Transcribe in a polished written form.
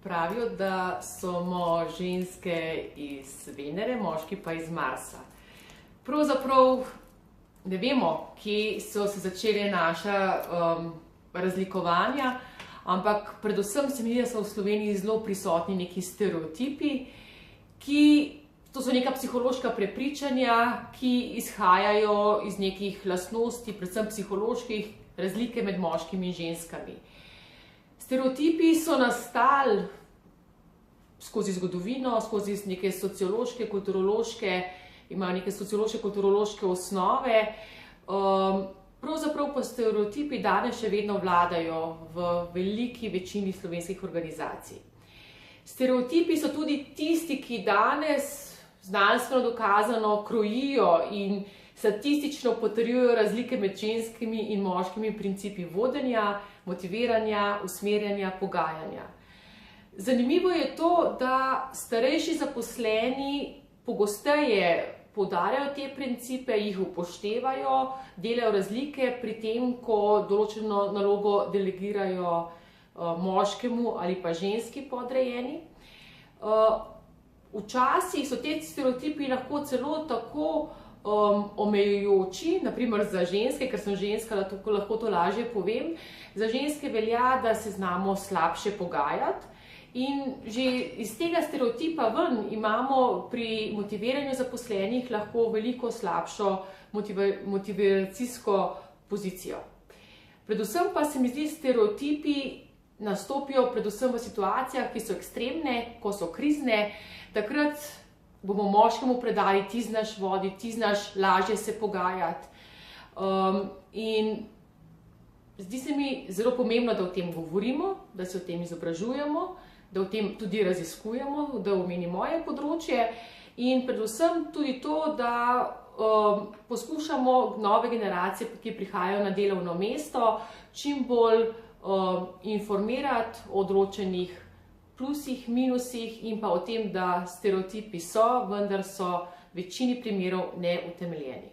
Pravijo, da smo ženske iz Venere, moški pa iz Marsa. Pravzaprav ne vemo, kje so se začele naša razlikovanja, ampak predvsem se mi zdi, da so v Sloveniji zelo prisotni neki stereotipi, to so neka psihološka prepričanja, ki izhajajo iz nekih lastnosti, predvsem psiholoških, razlike med moškimi in ženskami. Stereotipi so nastali skozi zgodovino, skozi neke sociološke, kulturološke, imajo neke sociološke, kulturološke osnove. Pravzaprav pa stereotipi danes še vedno vladajo v veliki večini slovenskih organizacij. Stereotipi so tudi tisti, ki danes znanstveno dokazano krojijo in statistično potrjujejo razlike med ženskimi in moškimi principi vodenja, motiviranja, usmerjanja, pogajanja. Zanimivo je to, da starejši zaposleni pogosteje poudarjajo te principe, jih upoštevajo, delajo razlike pri tem, ko določeno nalogo delegirajo moškemu ali pa ženski podrejeni. Včasih so te stereotipi lahko celo tako omejujoči, naprimer za ženske, ker sem ženska, lahko to lažje povem. Za ženske velja, da se znamo slabše pogajati in že iz tega stereotipa ven imamo pri motiviranju zaposlenih lahko veliko slabšo motivacijsko pozicijo. Predvsem pa se mi zdi, stereotipi nastopijo predvsem v situacijah, ki so ekstremne, ko so krizne. Takrat bomo moškemu predali, ti znaš voditi, ti znaš lažje se pogajati. In zdi se mi zelo pomembno, da o tem govorimo, da se o tem izobražujemo, da o tem tudi raziskujemo, da omeni moje področje in predvsem tudi to, da poskušamo nove generacije, ki prihajajo na delovno mesto, čim bolj informirati o določenih plusih, minusih in pa o tem, da stereotipi so, vendar so v večini primerov neutemeljeni.